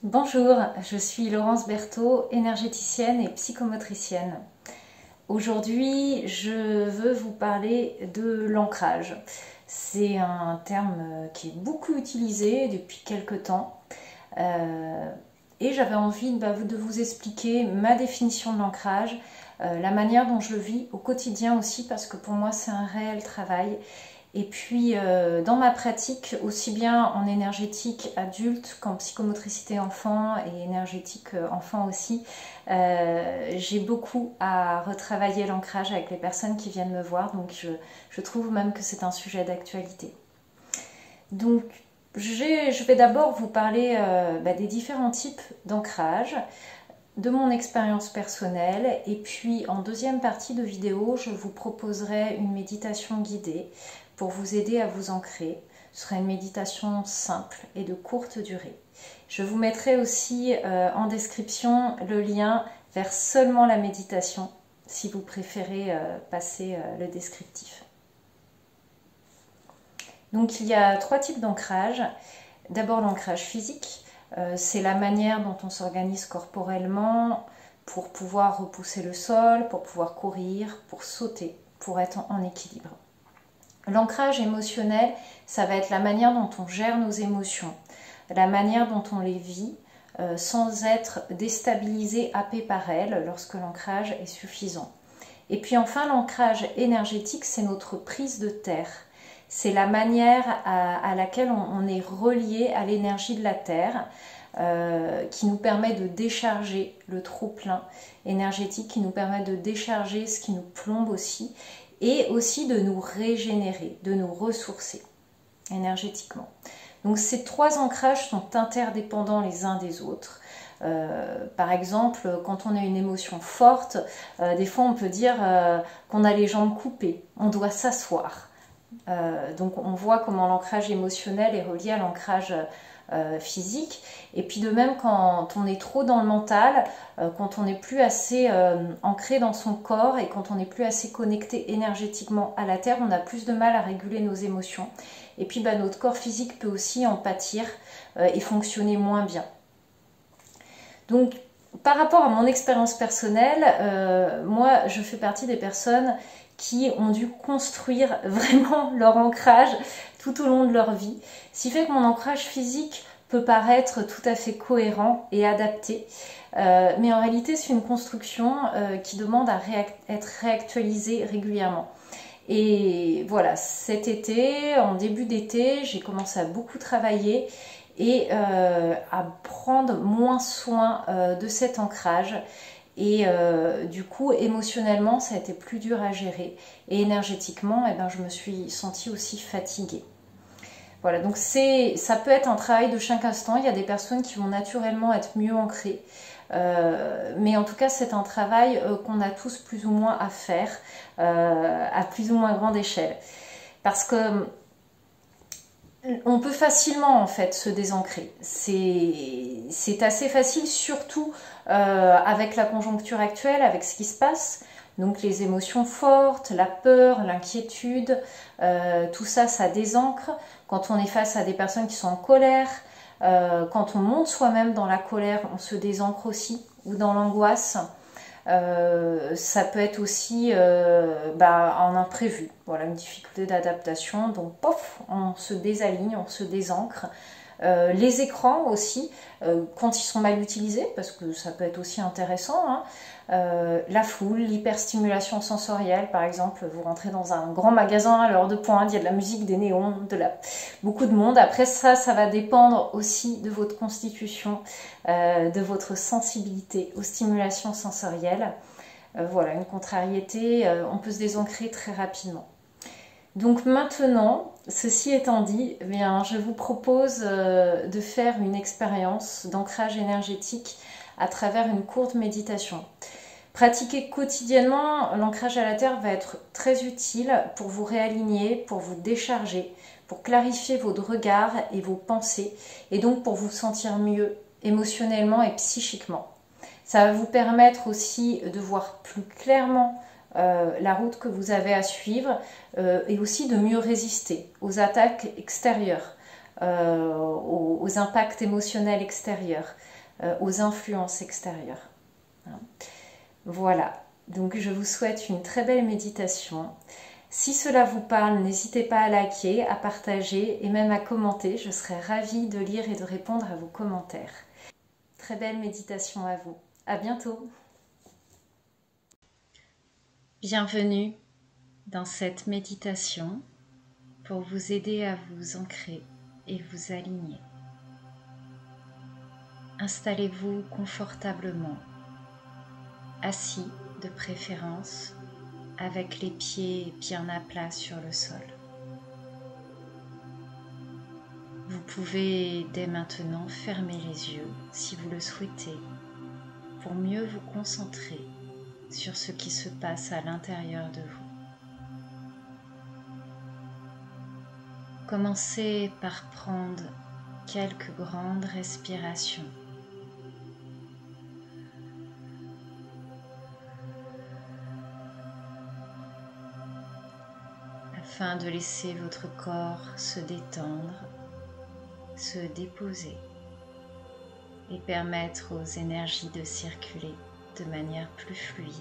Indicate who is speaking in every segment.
Speaker 1: Bonjour, je suis Laurence Berthaud, énergéticienne et psychomotricienne. Aujourd'hui, je veux vous parler de l'ancrage. C'est un terme qui est beaucoup utilisé depuis quelque temps et j'avais envie de vous expliquer ma définition de l'ancrage, la manière dont je le vis au quotidien aussi parce que pour moi c'est un réel travail. Et puis dans ma pratique, aussi bien en énergétique adulte qu'en psychomotricité enfant et énergétique enfant aussi, j'ai beaucoup à retravailler l'ancrage avec les personnes qui viennent me voir, donc je trouve même que c'est un sujet d'actualité. Donc je vais d'abord vous parler des différents types d'ancrage, de mon expérience personnelle, et puis en deuxième partie de vidéo, je vous proposerai une méditation guidée pour vous aider à vous ancrer. Ce sera une méditation simple et de courte durée. Je vous mettrai aussi en description le lien vers seulement la méditation si vous préférez passer le descriptif. Donc il y a trois types d'ancrage. D'abord l'ancrage physique, c'est la manière dont on s'organise corporellement pour pouvoir repousser le sol, pour pouvoir courir, pour sauter, pour être en équilibre. L'ancrage émotionnel, ça va être la manière dont on gère nos émotions, la manière dont on les vit sans être déstabilisé, happé par elles lorsque l'ancrage est suffisant. Et puis enfin, l'ancrage énergétique, c'est notre prise de terre. C'est la manière à laquelle on est relié à l'énergie de la terre qui nous permet de décharger le trop-plein énergétique, qui nous permet de décharger ce qui nous plombe aussi, et aussi de nous régénérer, de nous ressourcer énergétiquement. Donc ces trois ancrages sont interdépendants les uns des autres. Par exemple, quand on a une émotion forte, des fois on peut dire qu'on a les jambes coupées, on doit s'asseoir. Donc on voit comment l'ancrage émotionnel est relié à l'ancrage physique. Et puis de même, quand on est trop dans le mental, quand on n'est plus assez ancré dans son corps et quand on n'est plus assez connecté énergétiquement à la terre, on a plus de mal à réguler nos émotions. Et puis notre corps physique peut aussi en pâtir et fonctionner moins bien. Donc par rapport à mon expérience personnelle, moi je fais partie des personnes qui ont dû construire vraiment leur ancrage tout au long de leur vie. Ce qui fait que mon ancrage physique peut paraître tout à fait cohérent et adapté, mais en réalité c'est une construction qui demande à être réactualisée régulièrement. Et voilà, cet été, en début d'été, j'ai commencé à beaucoup travailler et à prendre moins soin de cet ancrage. Et du coup, émotionnellement, ça a été plus dur à gérer. Et énergétiquement, je me suis sentie aussi fatiguée. Voilà, donc ça peut être un travail de chaque instant. Il y a des personnes qui vont naturellement être mieux ancrées. Mais en tout cas, c'est un travail qu'on a tous plus ou moins à faire, à plus ou moins grande échelle. Parce que on peut facilement en fait se désancrer. C'est assez facile, surtout avec la conjoncture actuelle, avec ce qui se passe. Donc les émotions fortes, la peur, l'inquiétude, tout ça, ça désancre. Quand on est face à des personnes qui sont en colère, quand on monte soi-même dans la colère, on se désancre aussi, ou dans l'angoisse. Ça peut être aussi en imprévu, voilà, une difficulté d'adaptation, donc pof, on se désaligne, on se désancre. Les écrans aussi, quand ils sont mal utilisés, parce que ça peut être aussi intéressant, hein, la foule, l'hyperstimulation sensorielle, par exemple, vous rentrez dans un grand magasin à l'heure de pointe, il y a de la musique, des néons, beaucoup de monde. Après ça va dépendre aussi de votre constitution, de votre sensibilité aux stimulations sensorielles. Voilà, une contrariété, on peut se désancrer très rapidement. Donc maintenant, ceci étant dit, je vous propose de faire une expérience d'ancrage énergétique à travers une courte méditation. Pratiquer quotidiennement l'ancrage à la terre va être très utile pour vous réaligner, pour vous décharger, pour clarifier votre regard et vos pensées, et donc pour vous sentir mieux émotionnellement et psychiquement. Ça va vous permettre aussi de voir plus clairement la route que vous avez à suivre et aussi de mieux résister aux attaques extérieures. aux impacts émotionnels extérieurs, aux influences extérieures. Voilà, donc je vous souhaite une très belle méditation. Si cela vous parle, n'hésitez pas à liker, à partager et même à commenter. Je serai ravie de lire et de répondre à vos commentaires. Très belle méditation à vous. À bientôt. Bienvenue dans cette méditation pour vous aider à vous ancrer et vous aligner. Installez-vous confortablement, assis de préférence, avec les pieds bien à plat sur le sol. Vous pouvez dès maintenant fermer les yeux si vous le souhaitez pour mieux vous concentrer sur ce qui se passe à l'intérieur de vous. Commencez par prendre quelques grandes respirations. Afin de laisser votre corps se détendre, se déposer et permettre aux énergies de circuler de manière plus fluide.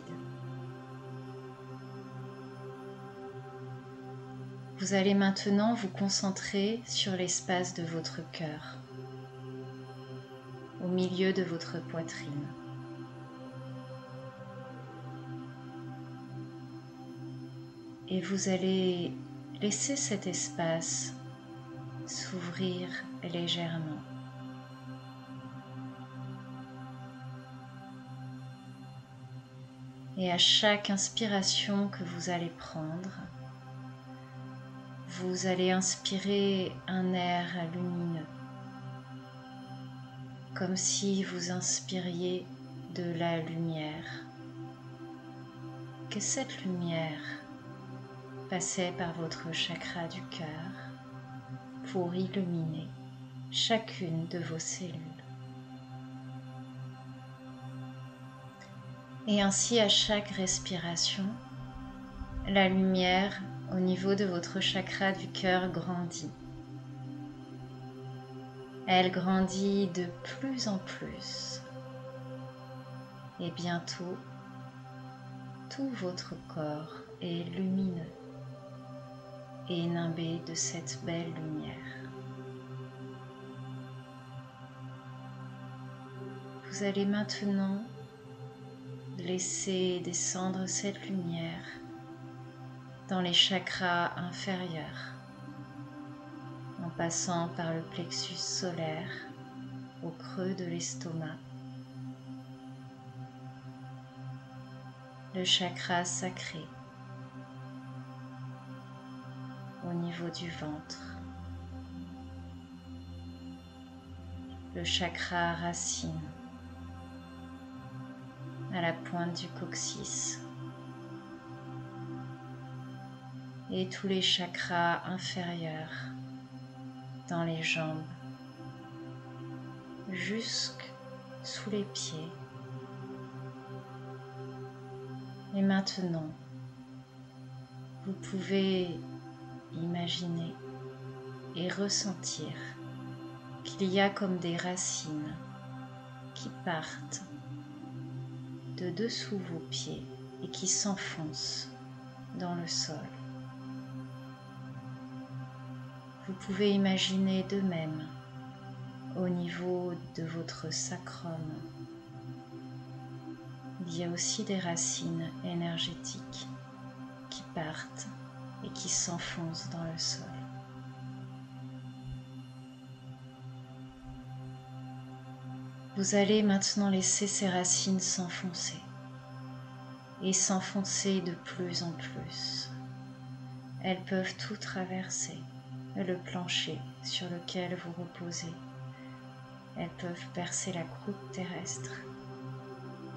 Speaker 1: Vous allez maintenant vous concentrer sur l'espace de votre cœur, au milieu de votre poitrine. Et vous allez laisser cet espace s'ouvrir légèrement. Et à chaque inspiration que vous allez prendre, vous allez inspirer un air lumineux, comme si vous inspiriez de la lumière. Que cette lumière passait par votre chakra du cœur pour illuminer chacune de vos cellules. Et ainsi, à chaque respiration, la lumière au niveau de votre chakra du cœur grandit. Elle grandit de plus en plus. Et bientôt, tout votre corps est lumineux et nimbé de cette belle lumière. Vous allez maintenant laisser descendre cette lumière dans les chakras inférieurs, en passant par le plexus solaire au creux de l'estomac, le chakra sacré au niveau du ventre, le chakra racine à la pointe du coccyx et tous les chakras inférieurs dans les jambes jusque sous les pieds. Et maintenant, vous pouvez imaginer et ressentir qu'il y a comme des racines qui partent de dessous vos pieds et qui s'enfoncent dans le sol. Vous pouvez imaginer de même au niveau de votre sacrum. Il y a aussi des racines énergétiques qui partent et qui s'enfoncent dans le sol. Vous allez maintenant laisser ces racines s'enfoncer et s'enfoncer de plus en plus. Elles peuvent tout traverser le plancher sur lequel vous reposez. Elles peuvent percer la croûte terrestre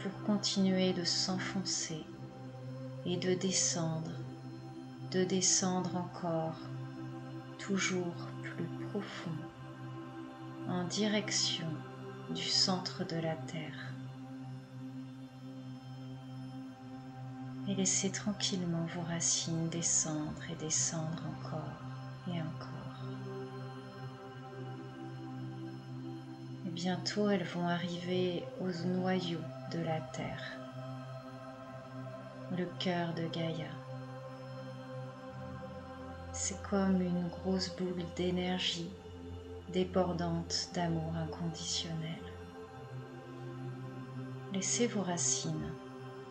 Speaker 1: pour continuer de s'enfoncer et de descendre encore, toujours plus profond, en direction du centre de la Terre. Et laissez tranquillement vos racines descendre et descendre encore et encore. Bientôt, elles vont arriver aux noyaux de la Terre, le cœur de Gaïa. C'est comme une grosse boule d'énergie débordante d'amour inconditionnel. Laissez vos racines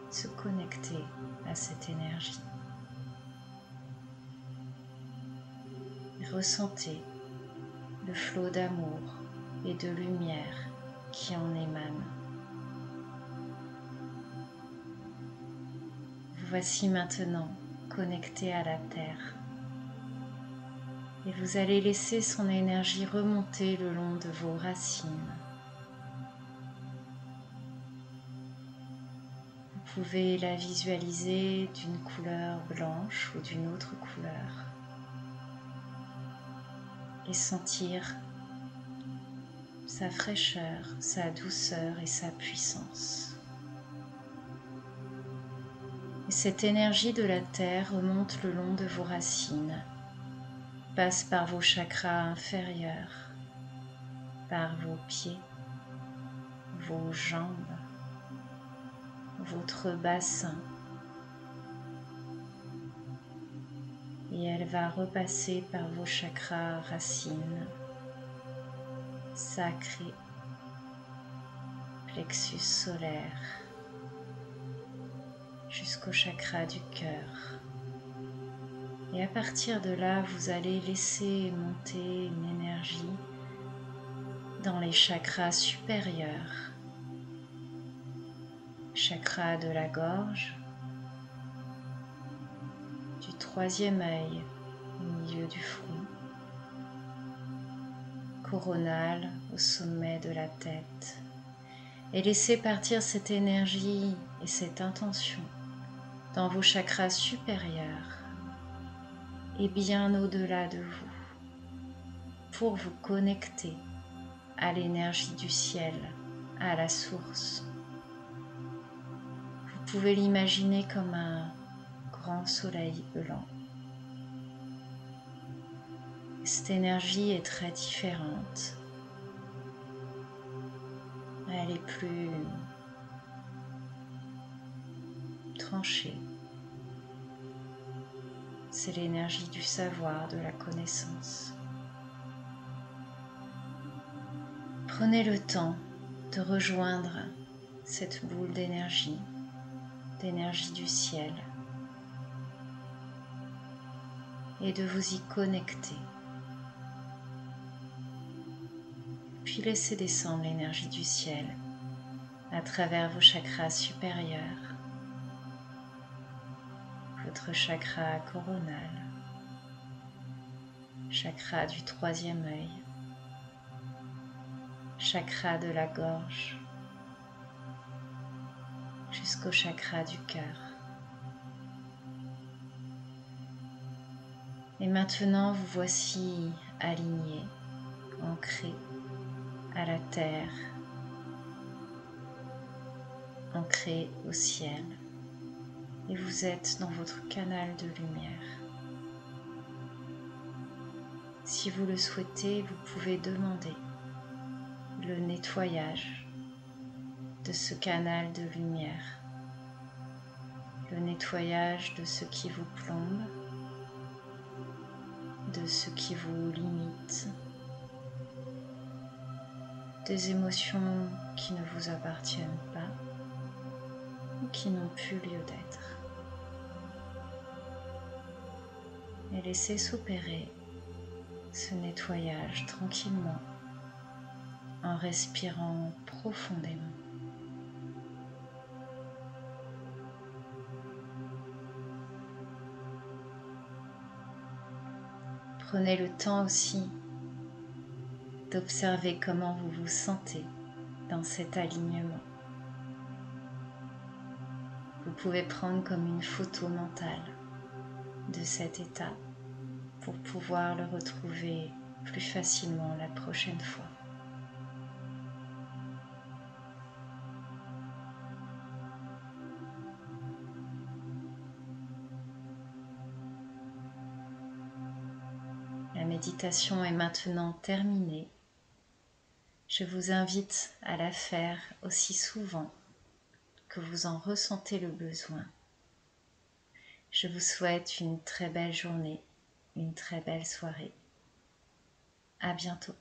Speaker 1: se connecter à cette énergie. Ressentez le flot d'amour et de lumière qui en émane. Vous voici maintenant connecté à la Terre et vous allez laisser son énergie remonter le long de vos racines. Vous pouvez la visualiser d'une couleur blanche ou d'une autre couleur et sentir sa fraîcheur, sa douceur et sa puissance. Et cette énergie de la Terre remonte le long de vos racines, passe par vos chakras inférieurs, par vos pieds, vos jambes, votre bassin, et elle va repasser par vos chakras racines, sacrés, plexus solaire, jusqu'au chakra du cœur. Et à partir de là, vous allez laisser monter une énergie dans les chakras supérieurs, chakra de la gorge, du troisième œil au milieu du front, coronal au sommet de la tête, et laissez partir cette énergie et cette intention dans vos chakras supérieurs et bien au-delà de vous pour vous connecter à l'énergie du ciel, à la source. Vous pouvez l'imaginer comme un grand soleil blanc. Cette énergie est très différente. Elle est plus tranchée. C'est l'énergie du savoir, de la connaissance. Prenez le temps de rejoindre cette boule d'énergie du ciel, et de vous y connecter. Puis laissez descendre l'énergie du ciel à travers vos chakras supérieurs, votre chakra coronal, chakra du troisième œil, chakra de la gorge, jusqu'au chakra du cœur. Et maintenant, vous voici aligné, ancré à la terre, ancré au ciel, et vous êtes dans votre canal de lumière. Si vous le souhaitez, vous pouvez demander le nettoyage de ce canal de lumière, le nettoyage de ce qui vous plombe, de ce qui vous limite, des émotions qui ne vous appartiennent pas ou qui n'ont plus lieu d'être. Et laissez s'opérer ce nettoyage tranquillement en respirant profondément. Prenez le temps aussi d'observer comment vous vous sentez dans cet alignement. Vous pouvez prendre comme une photo mentale de cet état pour pouvoir le retrouver plus facilement la prochaine fois. La méditation est maintenant terminée. Je vous invite à la faire aussi souvent que vous en ressentez le besoin. Je vous souhaite une très belle journée, une très belle soirée. À bientôt.